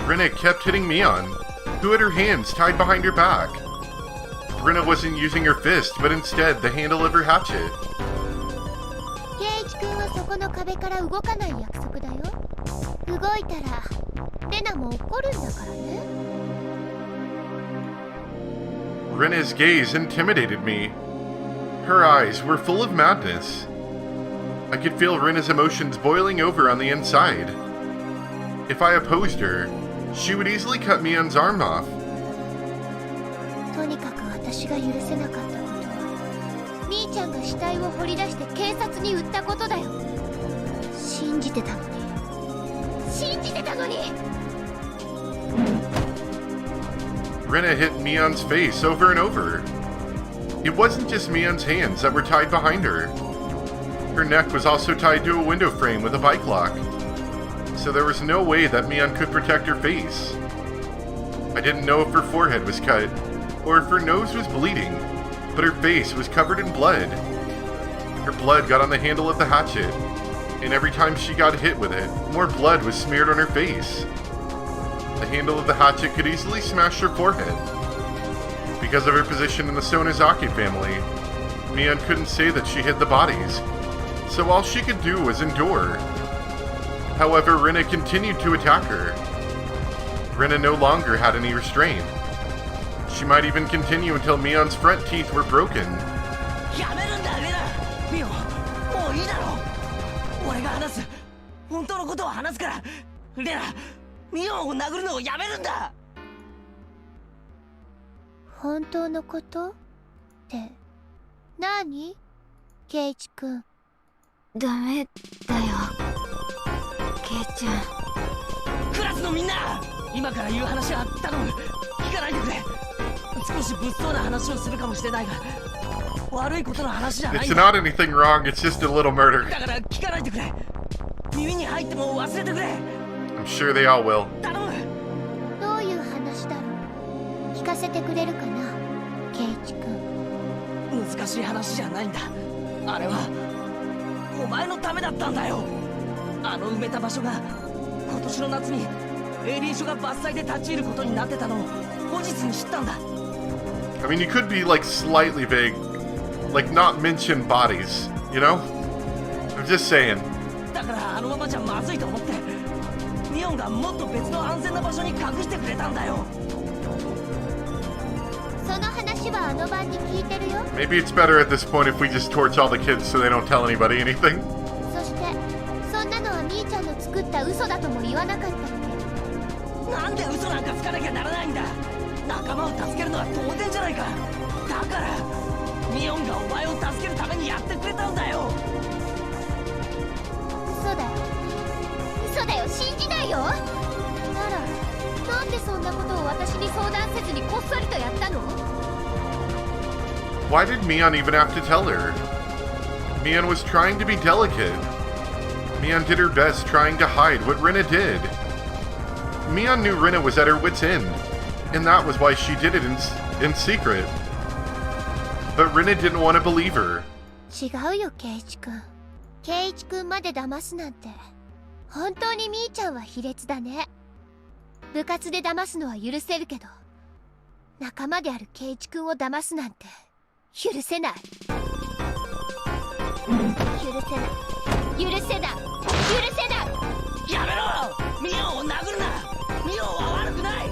Rena kept hitting Mion, who had her hands tied behind her back. Rena wasn't using her fist, but instead the handle of her hatchet. ケイイチ君はそこの壁から動かない約束だよ。動いたらレナも怒るんだからね。Rena's gaze intimidated me. Her eyes were full of madness. I could feel Rena's emotions boiling over on the inside. If I opposed her, she would easily cut Mion's arm off. とにかく私が許せなかったことは、みーちゃんが死体を掘り出して警察に売ったことだよ。信じてたのに。Rena hit Mion's face over and over. It wasn't just Mion's hands that were tied behind her. Her neck was also tied to a window frame with a bike lock, so there was no way that Mion could protect her face. I didn't know if her forehead was cut, or if her nose was bleeding, but her face was covered in blood. Her blood got on the handle of the hatchet, and every time she got hit with it, more blood was smeared on her face. The handle of the hatchet could easily smash her forehead. Because of her position in the Sonozaki family, Mion couldn't say that she hid the bodies, so all she could do was endure. However, Rena continued to attack her. Rena no longer had any restraint. She might even continue until Mion's front teeth were broken. "本当のこと?って何?ケイイチ君。ダメだよ、ケイちゃん。クラスのみんな、今から言う話は頼む。聞かないでくれ。少し物騒な話をするかもしれないが、悪いことの話じゃないんだ。 It's not anything wrong, it's just a little murder. だから聞かないでくれ。耳に入っても忘れてくれ。I'm sure they all will. 頼む。どういう話だろう。聞かせてくれるかな、ケイイチ君。難しい話じゃないんだ。あれはお前のためだったんだよ。あの埋めた場所が今年の夏に営林署が伐採で立ち入ることになってたのを後日に知ったんだ。 I mean, you could be like slightly vague, like not mention bodies, you know? I'm just saying. だからあのままじゃまずいと思って、ミオンがもっと別の安全な場所に隠してくれたんだよ。その話はあの晩に聞いてるよ。 Maybe it's better at this point if we just torch all the kids so they don't tell anybody anything. そしてそんなのはみーちゃんの作った嘘だとも言わなかったっけ。なんで嘘なんかつかなきゃならないんだ。仲間を助けるのは当然じゃないか。だからミオンがお前を助けるためにやってくれたんだよ。嘘だよ、信じないよ。ならなんでそんなことを私に相談せずにこっそりとやったの？ Why did Mion even have to tell her? Mion was trying to be delicate. Mion did her best trying to hide what Rena did. Mion knew Rena was at her wit's end, and that was why she did it in secret. But Rena didn't want to believe her. 違うよ、ケイイチ君。ケイイチ君まで騙すなんて。本当にみーちゃんは卑劣だね。部活で騙すのは許せるけど、仲間であるケイイチ君を騙すなんて許せない。許せない。やめろ！ミオンを殴るな！ミオンは悪くない！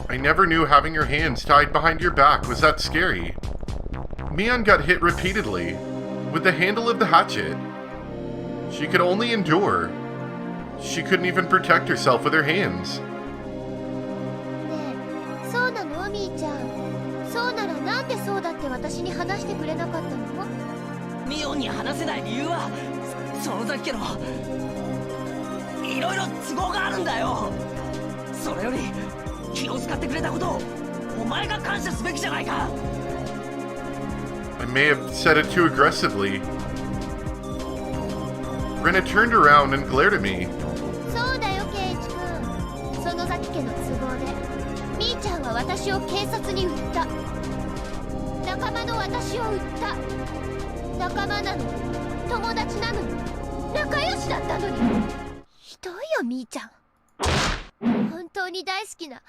I never knew having your hands tied behind your back was that scary. Mion got hit repeatedly with the handle of the hatchet. She could only endure. She couldn't even protect herself with her hands. ねえ、そうなのみーちゃん。そうならなんでそうだって私に話してくれなかったの？ミオンに話せない理由はその時のいろいろ都合があるんだよ。それより気を使ってくれたことをお前が感謝すべきじゃないか。 I may have said it too aggressively. Rena turned around and glared at me. そうだよ、ケイイチ君。その崎家の都合でみーちゃんは私を警察に売った。仲間の私を売った。仲間なのに、友達なのに、仲良し達だったのに。ひどいよみーちゃん。本当に大好きな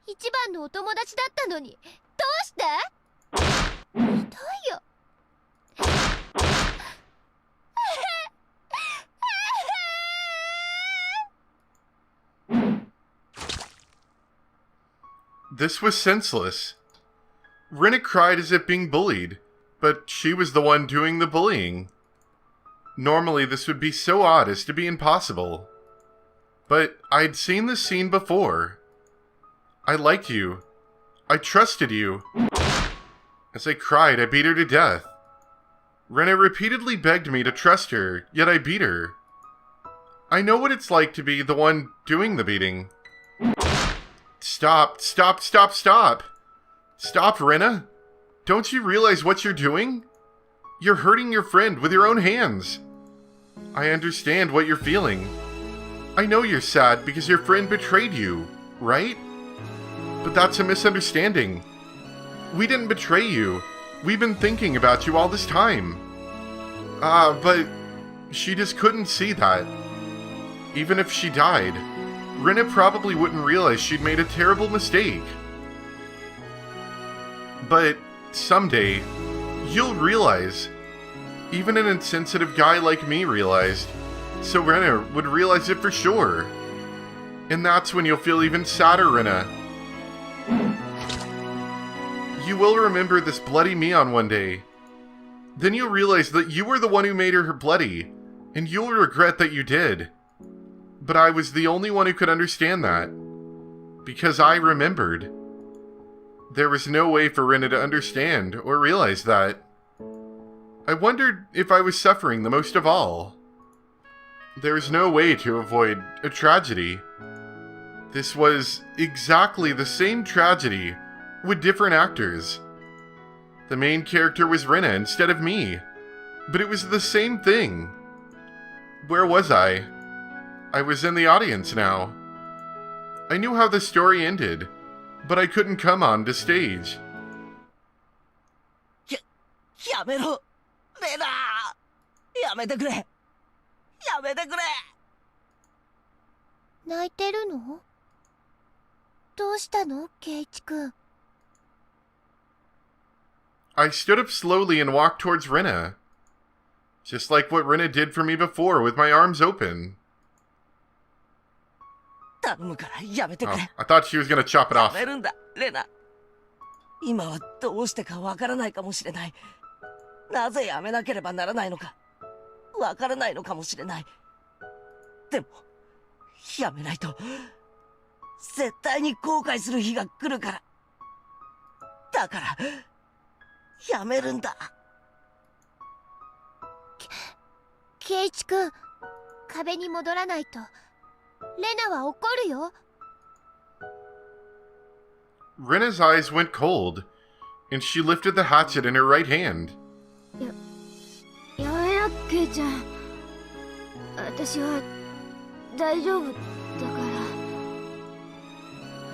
一番のお友達だったのに、どうして？ひどいよ。This was senseless. Rena cried as if being bullied, but she was the one doing the bullying. Normally, this would be so odd as to be impossible. But I'd seen this scene before. I liked you. I trusted you. As I cried, I beat her to death. Rena repeatedly begged me to trust her, yet I beat her. I know what it's like to be the one doing the beating. Stop, stop, stop, stop! Stop, Rena! Don't you realize what you're doing? You're hurting your friend with your own hands. I understand what you're feeling. I know you're sad because your friend betrayed you, right? But that's a misunderstanding. We didn't betray you. We've been thinking about you all this time. But she just couldn't see that. Even if she died, Rena probably wouldn't realize she'd made a terrible mistake. But someday, you'll realize. Even an insensitive guy like me realized. So Rena would realize it for sure. And that's when you'll feel even sadder, Rena. You will remember this bloody Mion one day. Then you'll realize that you were the one who made her bloody, and you'll regret that you did. But I was the only one who could understand that. Because I remembered. There was no way for Rena to understand or realize that. I wondered if I was suffering the most of all. There was no way to avoid a tragedy. This was exactly the same tragedy with different actors. The main character was Rena instead of me, but it was the same thing. Where was I? I was in the audience now. I knew how the story ended, but I couldn't come on to stage. やめろ、レナ。やめてくれ。やめてくれ。泣いてるの？どうしたの、ケイチくん。I stood up slowly and walked towards Rena. Just like what Rena did for me before with my arms open. 頼むからやめてくれ。I thought she was gonna chop it や off. めるんだ、レナ。今はどうしてかわからないかもしれない。なぜやめなければならないのかわからないのかもしれない。でもやめないと絶対に後悔する日が来るから。だからやめるんだ。ケイチくん、壁に戻らないとレナは怒るよ。Rena's eyes went cold, and she lifted the hatchet in her right hand. やめよ、ケイちゃん。私は大丈夫だか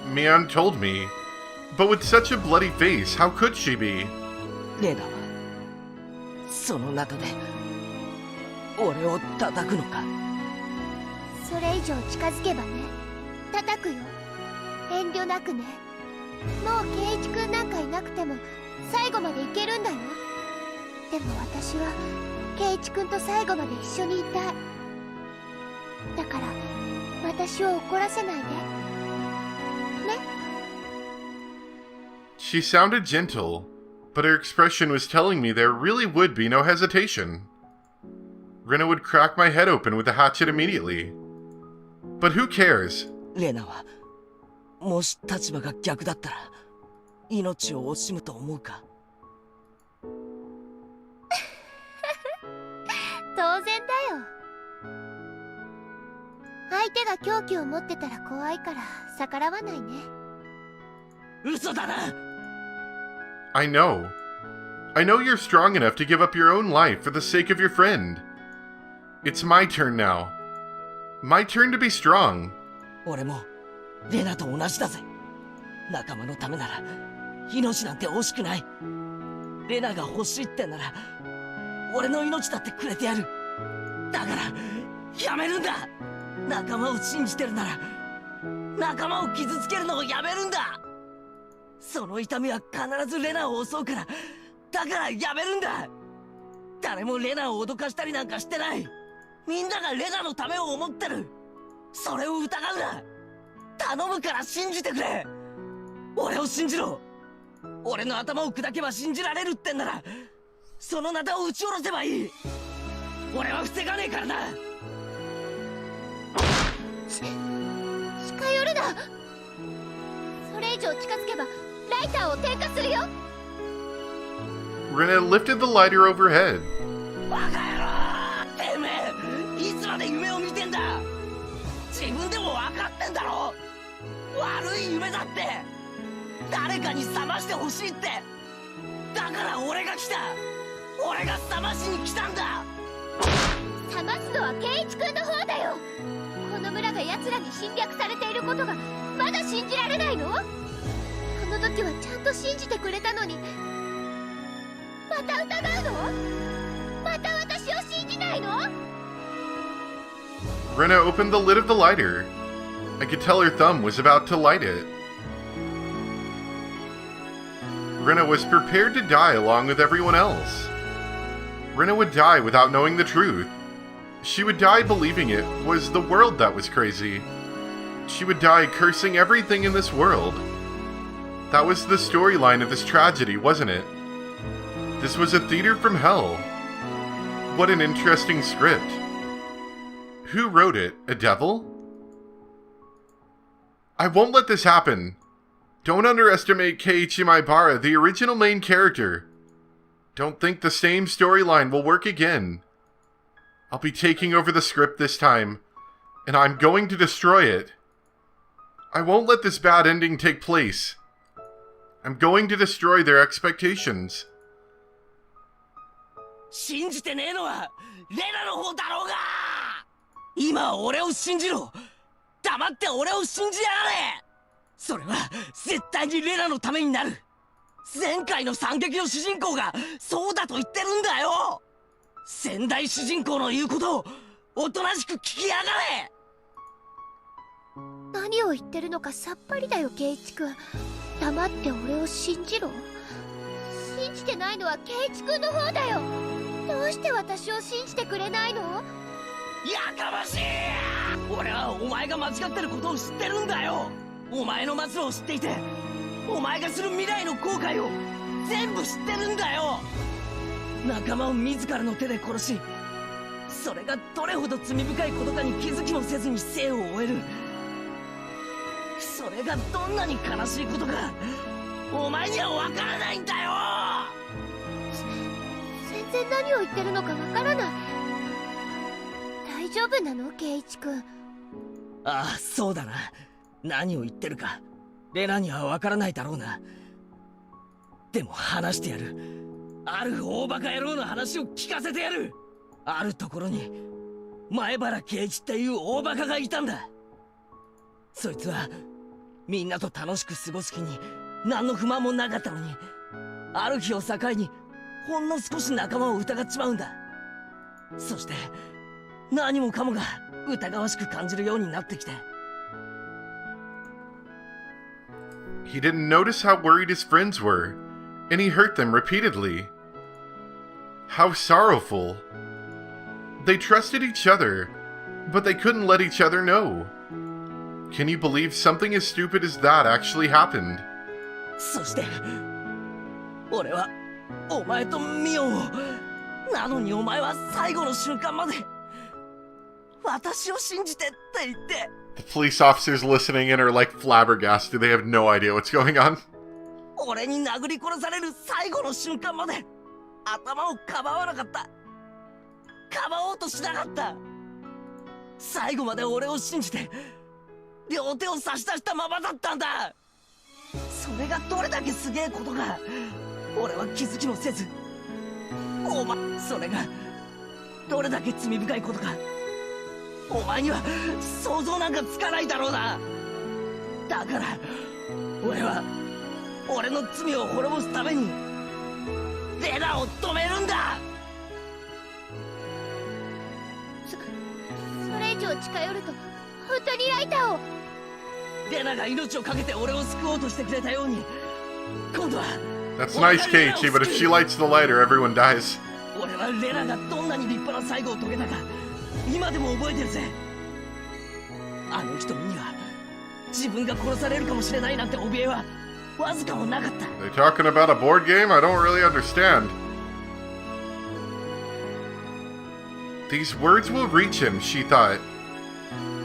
ら。Mion told me, but with such a bloody face, how could she be? レナはその中で俺を叩くのか。それ以上近づけばね、叩くよ。遠慮なくね。もうケイチくんなんかいなくても最後までいけるんだよ。でも私はケイチくんと最後まで一緒にいたい。だから私を怒らせないでね。 She sounded gentle, but her expression was telling me there really would be no hesitation. Rena would crack my head open with the hatchet immediately. But who cares? レナはもし立場が逆だったら命を惜しむと思うか。当然だよ。相手が凶器を持ってたら怖いから逆らわないね。嘘だな。I know. I know you're strong enough to give up your own life for the sake of your friend. It's my turn now. My turn to be strong. 俺もレナと同じだぜ。仲間のためなら命なんて惜しくない。レナが欲しいってなら俺の命だってくれてやる。だからやめるんだ。仲間を信じてるなら仲間を傷つけるのをやめるんだ。その痛みは必ずレナを襲うから、だからやめるんだ。誰もレナを脅かしたりなんかしてない。みんながレナのためを思ってる。それを疑うな。頼むから信じてくれ。俺を信じろ。俺の頭を砕けば信じられるってんなら、そのナタを撃ち下ろせばいい。俺は防がねえからな。近寄るな。それ以上近づけばライターを点火するよ。 Rena lifted the lighter overhead. バカ野郎、てめえいつまで夢を見てんだ。自分でも分かってんだろ。悪い夢だって。誰かに覚ましてほしいって。だから俺が来た。俺が覚ましに来たんだ。覚ますのは圭一君の方だよ。この村が奴らに侵略されていることがまだ信じられないの？あの時はちゃんと信じてくれたのに、また疑うの？また私を信じないの？ Rena opened the lid of the lighter. I could tell her thumb was about to light it. Rena was prepared to die along with everyone else. Rena would die without knowing the truth. She would die believing it was the world that was crazy. She would die cursing everything in this world. That was the storyline of this tragedy, wasn't it? This was a theater from hell. What an interesting script. Who wrote it? A devil? I won't let this happen. Don't underestimate Keiichi Maibara, the original main character. Don't think the same storyline will work again. I'll be taking over the script this time, and I'm going to destroy it. I won't let this bad ending take place. I'm going to destroy their expectations. 信じてねえのはレナの方だろうが。今俺を信じろ。黙って俺を信じやがれ。それは絶対にレナのためになる。前回の惨劇の主人公がそうだと言ってるんだよ。先代主人公の言うことをおとなしく聞きやがれ。何を言ってるのかさっぱりだよ、圭一君。黙って俺を信じろ。信じてないのは圭一君の方だよ。どうして私を信じてくれないの？やかましい。俺はお前が間違ってることを知ってるんだよ。お前の末路を知っていて、お前がする未来の後悔を全部知ってるんだよ。仲間を自らの手で殺し、それがどれほど罪深いことかに気づきもせずに生を終える。それがどんなに悲しいことかお前には分からないんだよ。全然何を言ってるのかわからない。大丈夫なの、圭一君？ああ、そうだな。何を言ってるかレナには分からないだろうな。でも話してやる。ある大バカ野郎の話を聞かせてやる。あるところに前原圭一っていう大バカがいたんだ。そいつはみんなと楽しく過ごす気に何の不満もなかったのに、ある日を境にほんの少し仲間を疑っちまうんだ。そして何もかもが疑わしく感じるようになってきて。He didn't notice how worried his friends were, and he hurt them repeatedly. How sorrowful. They trusted each other, but they couldn't let each other know. Can you believe something as stupid as that actually happened? そして俺はお前とミオを、なのにお前は最後の瞬間まで私を信じてって言って。The police officers listening in are like flabbergasted. They have no idea what's going on. 俺に殴り殺される最後の瞬間まで頭をかばわなかった。かばおうとしなかった。最後まで俺を信じて両手を差し出したままだったんだ。それがどれだけすげえことか俺は気づきもせず、お前それがどれだけ罪深いことかお前には想像なんかつかないだろうな。だから俺は俺の罪を滅ぼすためにレナを止めるんだ。そ女を近寄ると本当にライターを。レナが命を懸けて俺を救おうとしてくれたように、今度は That's nice, Keiichi, but if she lights the lighter, everyone dies. 俺はレナがどんなに立派な最後を遂げたか今でも覚えてるぜ。あの瞳には自分が殺されるかもしれないなんて怯えはわずかもなかった。 They talking about a board game? I don't really understand. These words will reach him, she thought.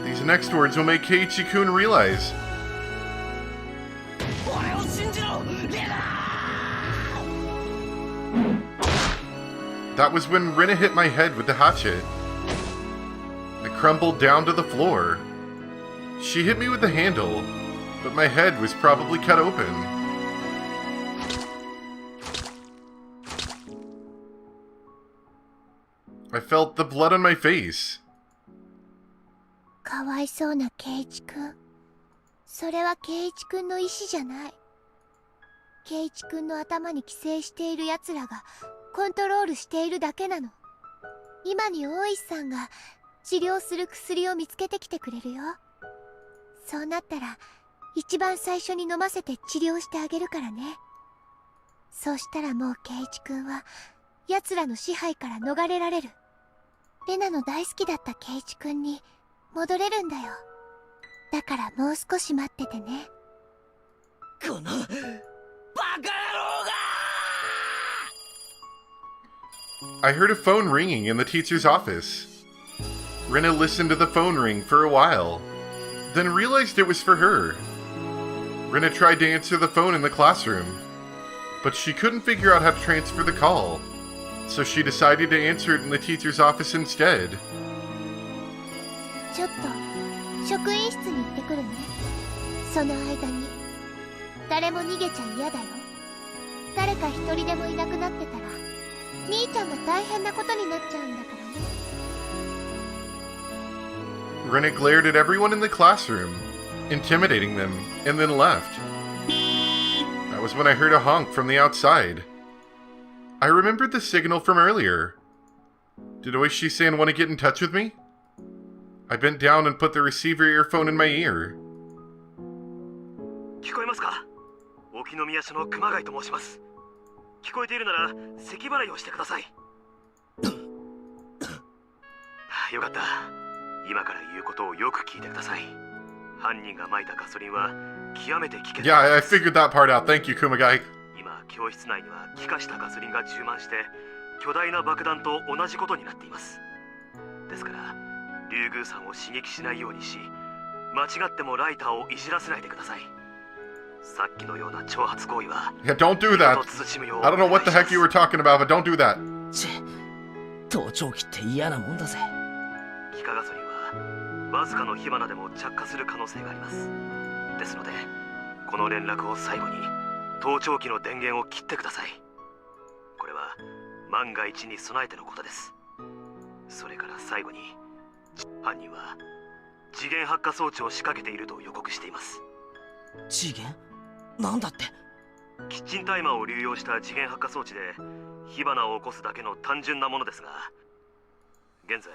These next words will make Keiichi-kun realize. 俺を信じろ、レナ! That was when Rina hit my head with the hatchet. I crumbled down to the floor. She hit me with the handle, but my head was probably cut open. I felt the blood on my face. かわいそうなケイイチくん。それはケイイチくんの意志じゃない。ケイイチくんの頭に寄生している奴らがコントロールしているだけなの。今に大石さんが治療する薬を見つけてきてくれるよ。そうなったら一番最初に飲ませて治療してあげるからね。そうしたらもうケイイチくんは奴らの支配から逃れられる。レナの大好きだったケイイチくんに戻れるんだよ。だからもう少し待っててね。このバカ野郎が! I heard a phone ringing in the teacher's office. Rina listened to the phone ring for a while, then realized it was for her. Rina tried to answer the phone in the classroom, but she couldn't figure out how to transfer the call, so she decided to answer it in the teacher's office instead. ちょっと職員室に行ってくるね。その間に誰も逃げちゃ嫌だよ。誰か一人でもいなくなってたらみーちゃんが大変なことになっちゃうんだからね。Rina glared at everyone in the classroom, intimidating them, and then left. That was when I heard a honk from the outside. I remembered the signal from earlier. Did Oishi-san want to get in touch with me? I bent down and put the receiver earphone in my ear. 聞こえますか？沖宮署の熊谷と申します。聞こえているなら咳払いをしてください。よかった。今から言うことをよく聞いてください。犯人が撒いたガソリンは極めて危険です。 Yeah, I figured that part out. Thank you, Kumagai. 今教室内には気化したガソリンが充満して巨大な爆弾と同じことになっています。ですから竜宮さんを刺激しないようにし、間違ってもライターをいじらせないでください。さっきのような挑発行為は Yeah, don't do that. I don't know what the heck you were talking about, but don't do that. 盗聴器って嫌なもんだぜ。気化ガソリンはわずかの火花でも着火する可能性があります。ですのでこの連絡を最後に盗聴器の電源を切ってください。これは万が一に備えてのことです。それから最後に犯人は次元発火装置を仕掛けていると予告しています。次元？なんだって？キッチンタイマーを流用した次元発火装置で火花を起こすだけの単純なものですが、現在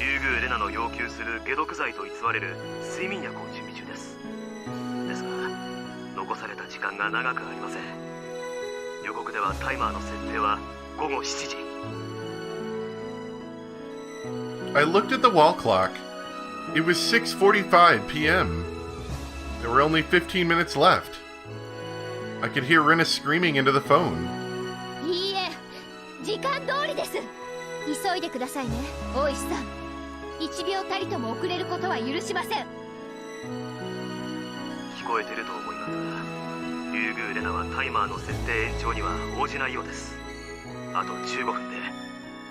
竜宮レナの要求する解毒剤と偽れる睡眠薬を準備中です。ですが残された時間が長くありません。予告ではタイマーの設定は午後7時。 I looked at the wall clock. It was 6:45 p.m. There were only 15 minutes left. I could hear Rina screaming into the phone. いいえ、時間通りです。急いでくださいね、大石さん。1秒たりとも遅れることは許しません。聞こえてると思いますが、竜宮レナはタイマーの設定延長には応じないようです。あと15分で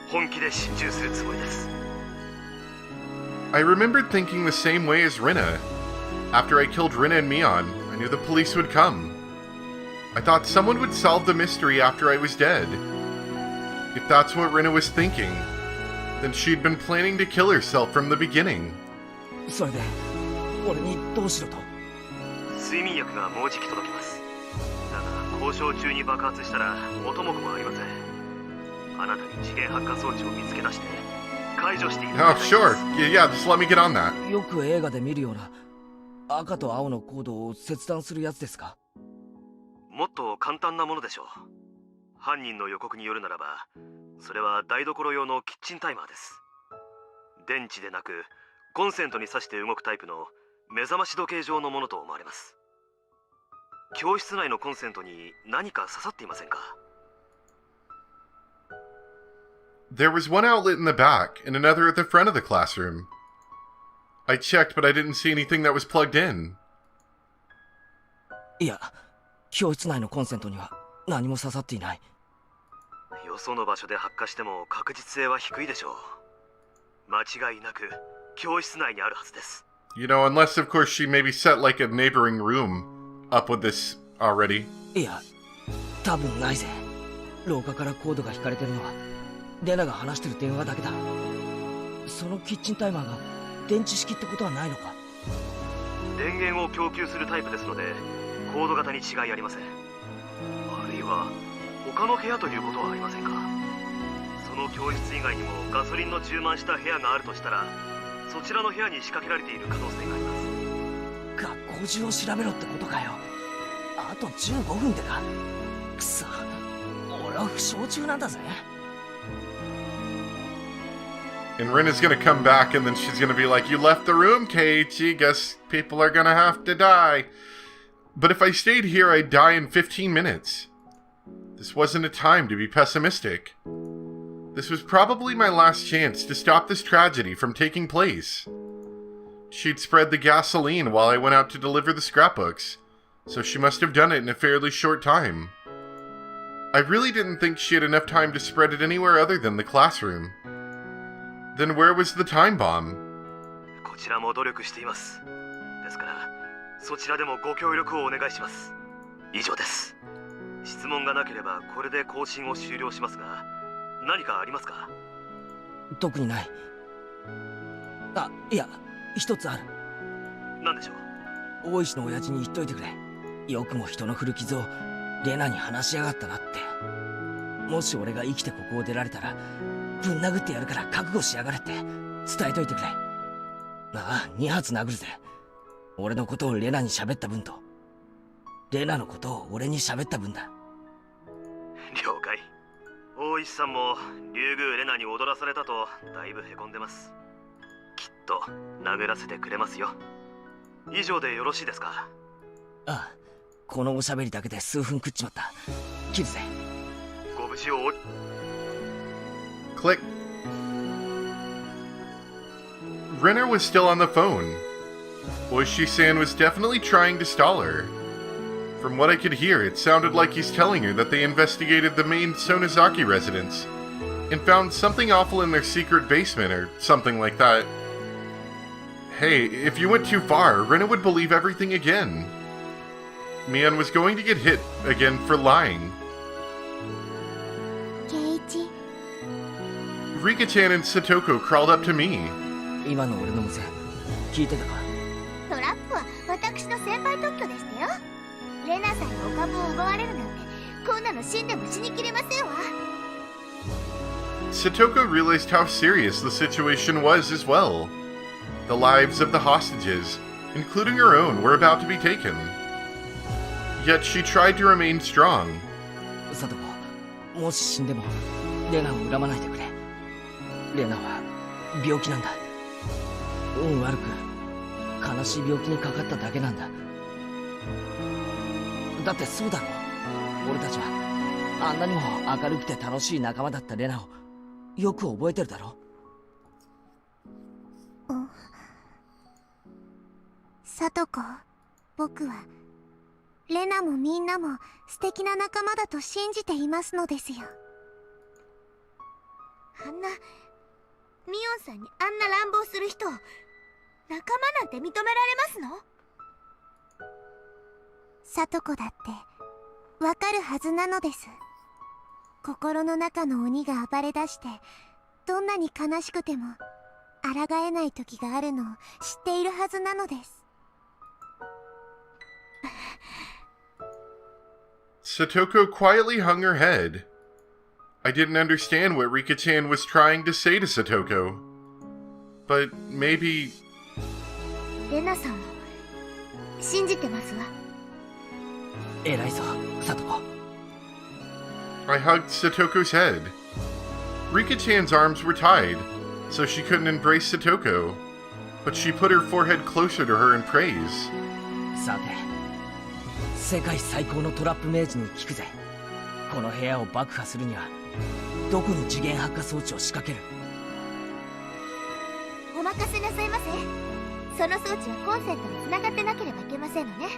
本気で心中するつもりです。 I remembered thinking the same way as Rina. After I killed Rina and Mion, I knew the police would come. I thought someone would solve the mystery after I was dead. If that's what Rina was thinking, then she'd been planning to kill herself from the beginning. それで俺にどうしろと？睡眠薬がもうじき届きます。だが交渉中に爆発したら元も子もありません。あなたに次元発火装置を見つけ出して解除していただ Oh, きたい sure. です。 Yeah, just let me get on that. よく映画で見るような赤と青のコードを切断するやつですか？もっと簡単なものでしょう。犯人の予告によるならば、それは台所用のキッチンタイマーです。電池でなくコンセントに挿して動くタイプの目覚まし時計状のものと思われます。教室内のコンセントに何か刺さっていませんか？ There was one outlet in the back and another at the front of the classroom. I checked, but I didn't see anything that was plugged in. いや、教室内のコンセントには何も刺さっていない。よその場所で発火しても確実性は低いでしょう。間違いなく教室内にあるはずです。 You know, unless, of course, she maybe set like a neighboring room up with this already. いや、多分ないぜ。廊下からコードが引かれてるのはレナが話してる電話だけだ。そのキッチンタイマーが電池式ってことはないのか？電源を供給するタイプですのでコード型に違いありません。あるいは他の部屋ということはありませんか？その教室以外にもガソリンの充満した部屋があるとしたら、そちらの部屋に仕掛けられている可能性があります。学校中を調べろってことかよ。あと15分でか。くそ、俺は負傷中なんだぜ。And Rena's gonna come back and then she's gonna be like, you left the room, Keiichi. Guess people are gonna have to die. But if I stayed here, I'd die in 15 minutes. This wasn't a time to be pessimistic. This was probably my last chance to stop this tragedy from taking place. She'd spread the gasoline while I went out to deliver the scrapbooks, so she must have done it in a fairly short time. I really didn't think she had enough time to spread it anywhere other than the classroom. Then where was the time bomb? こちらも努力しています。ですからそちらでもご協力をお願いします。以上です。質問がなければこれで更新を終了しますが、何かありますか？特にない。あ、いや、一つある。何でしょう？大石の親父に言っといてくれ。よくも人の古傷をレナに話しやがったなって。もし俺が生きてここを出られたらぶん殴ってやるから覚悟しやがれって伝えといてくれ。ああ、2発殴るぜ。俺のことをレナに喋った分とレナのことを俺に喋った分だ。了解。大石さんも竜宮レナに踊らされたとだいぶへこんでます。きっと殴らせてくれますよ。以上でよろしいですか？ああ、このおしゃべりだけで数分食っちまった。切るぜ。ご無事を。 Click. Renner was still on the phone. Oishi-san was definitely trying to stall her. From what I could hear, it sounded like he's telling her that they investigated the main Sonozaki residence and found something awful in their secret basement or something like that. Hey, if you went too far, Renner would believe everything again. Mian was going to get hit again for lying. ケイイチ、 Rika-chan and Satoko crawled up to me. 今の俺の無線聞いてたか？トラップは私の先輩特許でしたよ。レナさんにお株を奪われるなんて、こんなの死んでも死にきれませんわ。 Satoko realized how serious the situation was as well. The lives of the hostages, including her own, were about to be taken. Yet she tried to remain strong. サトコ、もし死んでもレナを恨まないでくれ。レナは病気なんだ。運悪く悲しい病気にかかっただけなんだ。だってそうだろ。俺たちはあんなにも明るくて楽しい仲間だったレナをよく覚えてるだろ。サトコ、僕はレナもみんなも素敵な仲間だと信じていますのですよ。あんなミオンさんにあんな乱暴する人を仲間なんて認められますの？サトコだってわかるはずなのです。心の中の鬼が暴れ出してどんなに悲しくても抗えない時があるのを知っているはずなのです。Satoko quietly hung her head. I didn't understand what Rika-chan was trying to say to Satoko. but maybe... レナさんを信じてますわ。偉いぞ、サトコ。 I hugged Satoko's head. Rika-chan's arms were tied, so she couldn't embrace Satoko, but she put her forehead closer to her in praise. さて、世界最高のトラップ名人に聞くぜ。この部屋を爆破するにはどこに次元発火装置を仕掛ける？お任せなさいませ。その装置はコンセントに繋がってなければいけませんのね。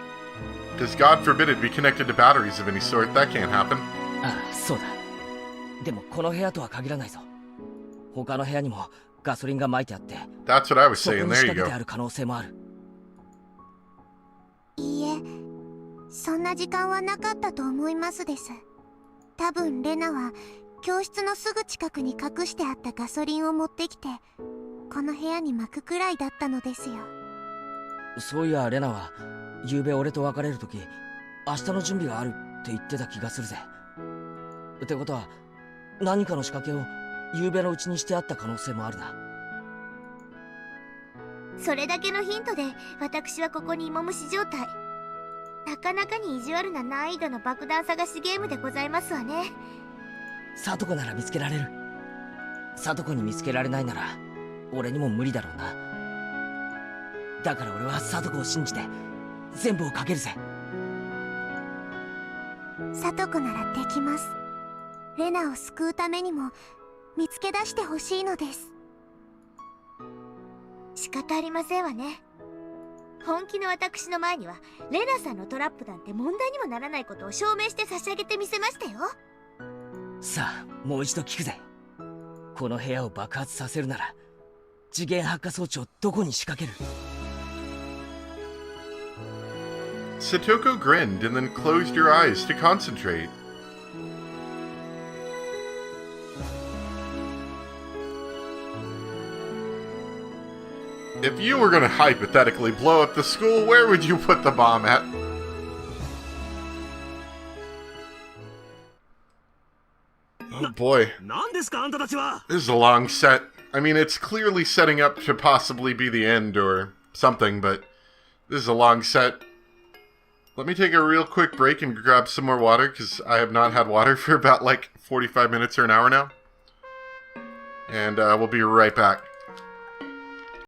Because God forbid it be connected to batteries of any sort. That can't happen. ああ、そうだ。でもこの部屋とは限らないぞ。他の部屋にもガソリンが撒いてあって、 That's what I was そこ saying. に There 仕 you 掛け go. てある可能性もある。いいえ、そんな時間はなかったと思いますです。多分レナは教室のすぐ近くに隠してあったガソリンを持ってきてこの部屋に撒くくらいだったのですよ。そういやレナは昨べ俺と別れるとき、明日の準備があるって言ってた気がするぜ。ってことは何かの仕掛けを昨べのうちにしてあった可能性もあるな。それだけのヒントで私はここに芋虫状態。なかなかに意地悪な難易度の爆弾探しゲームでございますわね。サトコなら見つけられる。サトコに見つけられないなら俺にも無理だろうな。だから俺はサトコを信じて全部をかけるぜ。サトコならできます。レナを救うためにも見つけ出してほしいのです。仕方ありませんわね。本気の私の前にはレナさんのトラップなんて問題にもならないことを証明して差し上げてみせましたよ。さあもう一度聞くぜ。この部屋を爆発させるなら次元発火装置をどこに仕掛ける？ Satoko grinned and then closed her eyes to concentrate. If you were going to hypothetically blow up the school, where would you put the bomb at? Oh boy. 何ですかあんたたちは。 This is a long set. I mean, it's clearly setting up to possibly be the end or something, but this is a long set. Let me take a real quick break and grab some more water, because I have not had water for about like 45 minutes or an hour now. And we'll be right back.